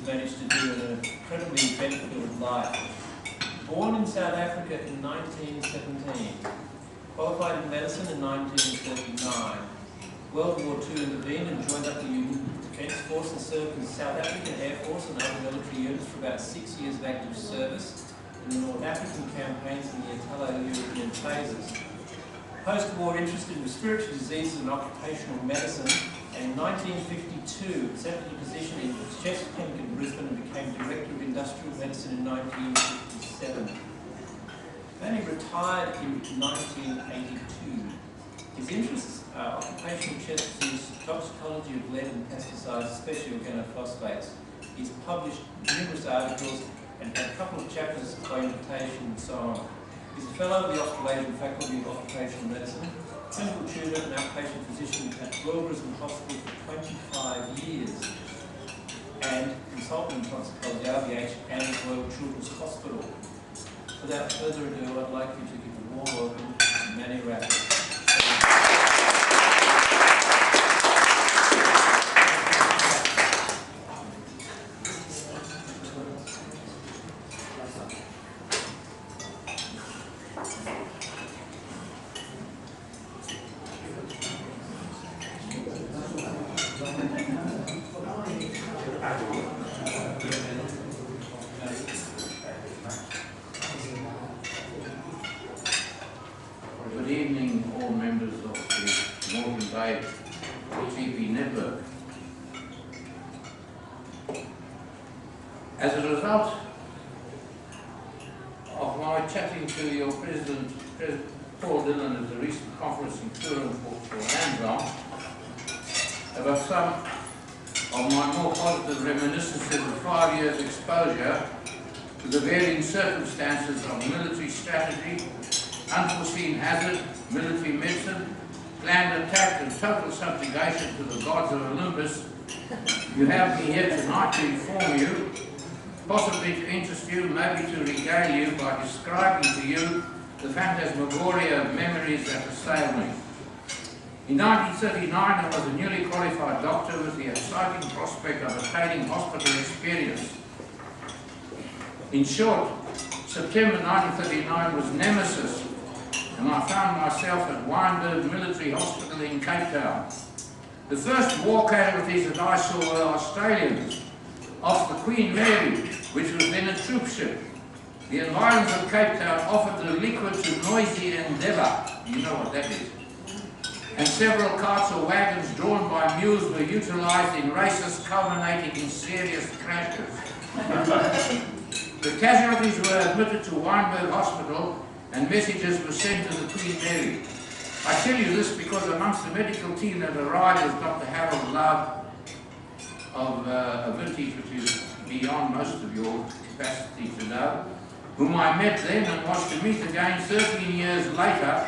managed to do an incredibly eventful life. Born in South Africa in 1917, qualified in medicine in 1939. World War II intervened and joined up the Union Defence Force and served in the South African Air Force and other military units for about 6 years of active service in the North African campaigns and the Italo-European phases. Post-war interested in respiratory diseases and occupational medicine, and in 1952 accepted a position in chest clinic in Brisbane and became Director of Industrial Medicine in 1957. Then he retired in 1982. His interests are occupational chest disease, toxicology of lead and pesticides, especially organophosphates. He's published numerous articles and had a couple of chapters by invitation and so on. He's a fellow of the Australasian Faculty of Occupational Medicine, clinical tutor and outpatient physician at Royal Brisbane Hospital for 25 years, and consultant in toxicology, RVH, and Royal Children's Hospital. Without further ado, I'd like you to give a warm welcome to Emanuel Rathers. Good evening, all members of the Moreton Bay GP network. As a result of my chatting to your President Paul Dillon at the recent conference in Turin for Amazon about some of my more positive reminiscences of 5 years exposure to the varying circumstances of military strategy, unforeseen hazard, military medicine, planned attack and total subjugation to the gods of Olympus, you have me here tonight to inform you, possibly to interest you, maybe to regale you by describing to you the phantasmagoria of memories that assailed me. In 1939, I was a newly qualified doctor with the exciting prospect of attaining hospital experience. In short, September 1939 was nemesis, and I found myself at Wynberg Military Hospital in Cape Town. The first war casualties that I saw were Australians off the Queen Mary, which was then a troop ship. The environs of Cape Town offered the liquid to noisy endeavour, you know what that is, and several carts or wagons drawn by mules were utilised in races culminating in serious crashes. The casualties were admitted to Wynberg Hospital and messages were sent to the Queen Mary. I tell you this because amongst the medical team that arrived was Dr. Harold Love of a vintage which is beyond most of your capacity to know, whom I met then and was to meet again 13 years later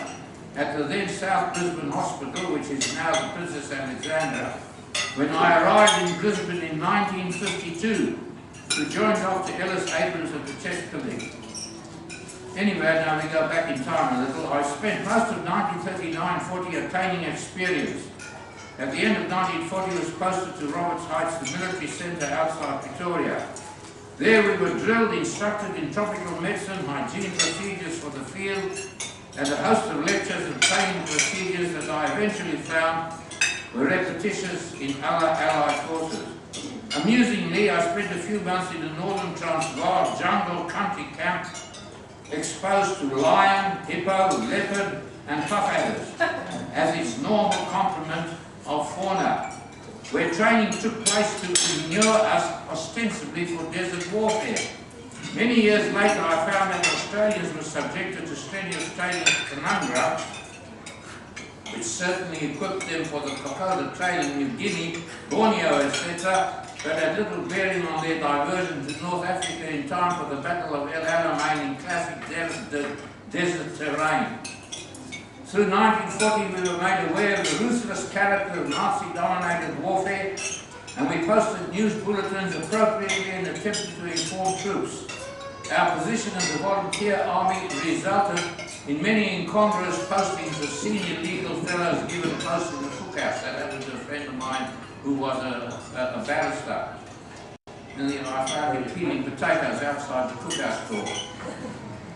at the then South Brisbane Hospital, which is now the Princess Alexandra, when I arrived in Brisbane in 1952 to join Dr. Ellis Abrams at the chest clinic. Anyway, now we go back in time a little. I spent most of 1939-40 attaining experience. At the end of 1940, I was posted to Roberts Heights, the military centre outside Pretoria. There we were drilled, instructed in tropical medicine, hygiene procedures for the field, and a host of lectures and training procedures that I eventually found were repetitious in other Allied forces. Amusingly, I spent a few months in the northern Transvaal jungle country camp exposed to lion, hippo, leopard and puff adders as its normal complement of fauna, where training took place to inure us ostensibly for desert warfare. Many years later I found that Australians were subjected to strenuous training at Canungra, which certainly equipped them for the Kokoda Trail in New Guinea, Borneo, etc., but had little bearing on their diversion to North Africa in time for the Battle of El Alamein in classic desert terrain. Through 1940 we were made aware of the ruthless character of Nazi-dominated warfare, and we posted news bulletins appropriately and attempted to inform troops. Our position as a volunteer army resulted in many incongruous postings of senior legal fellows given posts in the cookhouse. That happened to a friend of mine who was a barrister. and I found him peeling potatoes outside the cookout store.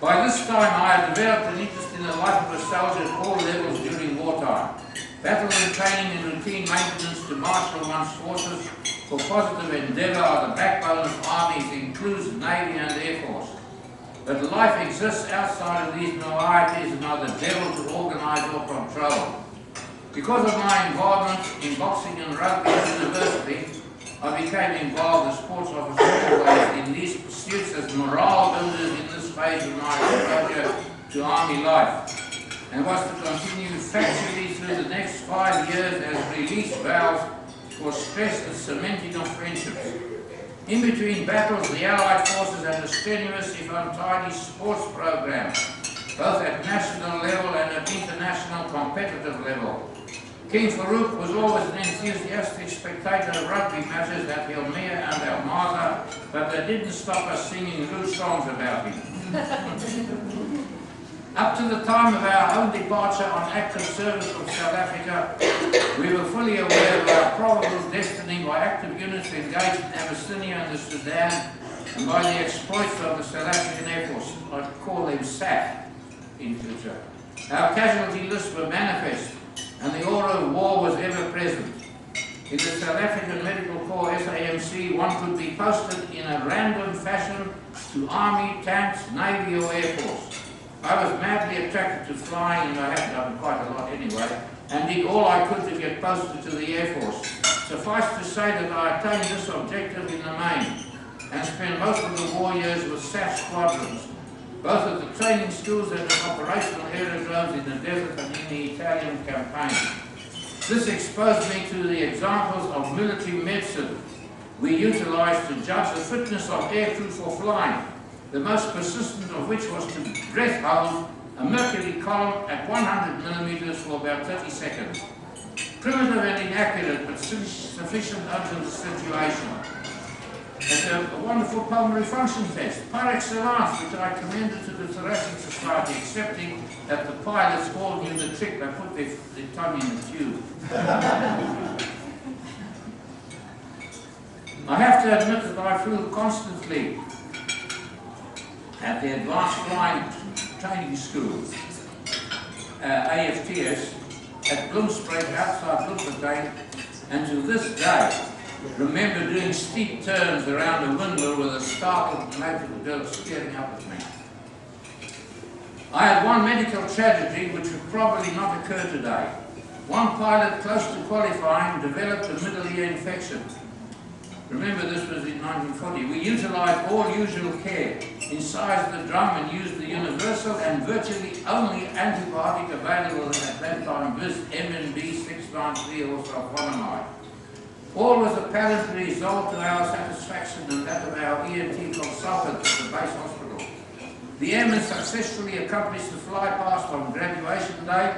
By this time, I had developed an interest in the life of a soldier at all levels during wartime. Battle and training and routine maintenance to marshal one's forces for positive endeavour are the backbone of armies, includes Navy and Air Force. But life exists outside of these varieties and are the devil to organise or control. Because of my involvement in boxing and rugby at university, I became involved as sports officer in these pursuits as morale builders in this phase of my exposure to army life, and was to continue factually through the next 5 years as release valves for stress and cementing of friendships. In between battles, the Allied forces had a strenuous, if untidy, sports program, both at national level and at international competitive level. King Farouk was always an enthusiastic spectator of rugby matches at Hilmea and El Maza, but they didn't stop us singing rude songs about him. Up to the time of our own departure on active service from South Africa, we were fully aware of our probable destiny by active units engaged in Abyssinia and the Sudan, and by the exploits of the South African Air Force. I call them SAF in future. Our casualty lists were manifest, and the aura of war was ever present. In the South African Medical Corps SAMC, one could be posted in a random fashion to Army, tanks, Navy or Air Force. I was madly attracted to flying, and I had done quite a lot anyway, and did all I could to get posted to the Air Force. Suffice to say that I attained this objective in the main, and spent most of the war years with SAF squadrons, both at the training schools and at operational aerodromes in the desert and in the Italian campaign. This exposed me to the examples of military medicine we utilised to judge the fitness of aircrew for flying, the most persistent of which was to breath hold a mercury column at 100 millimeters for about 30 seconds. Primitive and inaccurate, but sufficient under the situation. And a wonderful pulmonary function test, par excellence, which I commended to the Thoracic Society, accepting that the pilots all knew the trick. They put their tongue in the tube. I have to admit that I flew constantly at the Advanced Flying Training School, AFTS, at Bloemspreek outside Bloemfontein, and to this day remember doing steep turns around a windmill with a startled native girl staring up at me. I had one medical tragedy which would probably not occur today. One pilot close to qualifying developed a middle ear infection. Remember, this was in 1940. We utilised all usual care, incised the drum and used the universal and virtually only antibiotic available at that time, this MNB 693 or sulfonamide. All was apparently resolved to our satisfaction and that of our ENT consultant at the base hospital. The airman successfully accomplished the fly past on graduation day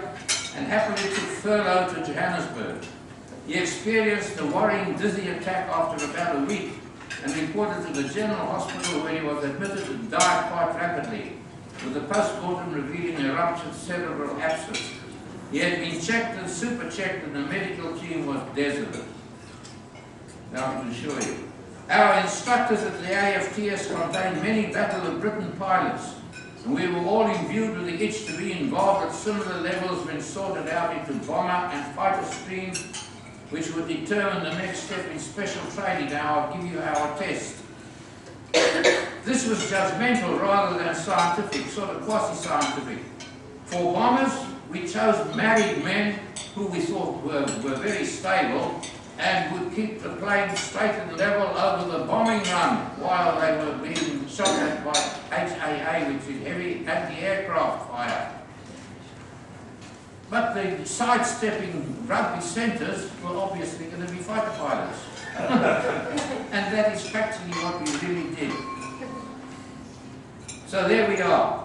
and happily took furlough to Johannesburg. He experienced a worrying dizzy attack after about a week and reported to the general hospital where he was admitted and died quite rapidly, with the post-mortem revealing a ruptured cerebral abscess. He had been checked and super-checked and the medical team was desolate. Now I can assure you. Our instructors at the AFTS contained many Battle of Britain pilots, and we were all imbued with the itch to be involved at similar levels when sorted out into bomber and fighter streams, which would determine the next step in special training. Now I'll give you our test. This was judgmental rather than scientific, sort of quasi-scientific. For bombers, we chose married men who we thought were very stable and would keep the plane straight and level over the bombing run while they were being shot at by HAA, which is heavy anti-aircraft fire. But the sidestepping rugby centres were obviously going to be fighter pilots. And that is practically what we really did. So there we are.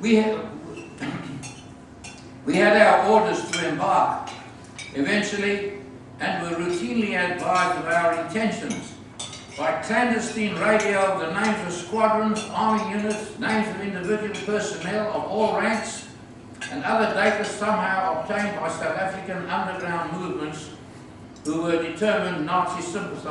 We had our orders to embark eventually, and were routinely advised of our intentions by clandestine radio the names of squadrons, army units, names of individual personnel of all ranks, and other data somehow obtained by South African underground movements who were determined Nazi sympathisers.